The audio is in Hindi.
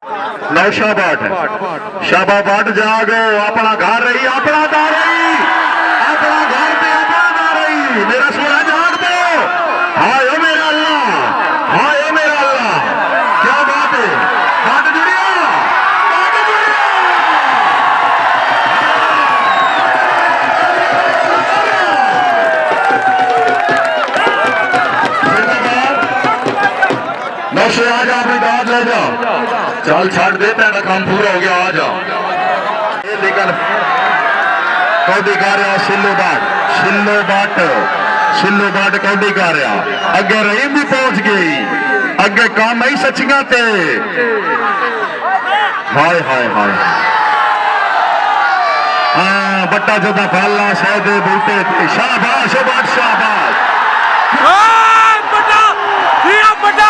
नौशा बाट शाबा बाट जागो अपना घर रही अपना घर रही अपना घर पे अपना घर रही मेरा सोना जाग दो। हाय ओ मेरा अल्लाह हाय ओ मेरा अल्लाह क्या बात है बाट जुड़िया बाट जुड़िया। नौशे आ जा अपनी दाद ले जाओ चल छड़ दे तेरा काम पूरा हो गया आ जा। लेकिन कौडी कर रहा शिल्लो बाट कौडी कर रहा अगे रहीम भी पहुंच गई अगे काम ही सचिया ते हाय हाय हाय हाँ बट्टा जोदा फैलना शायद बूटे शाबाश शाबाश बड़ा बड़ा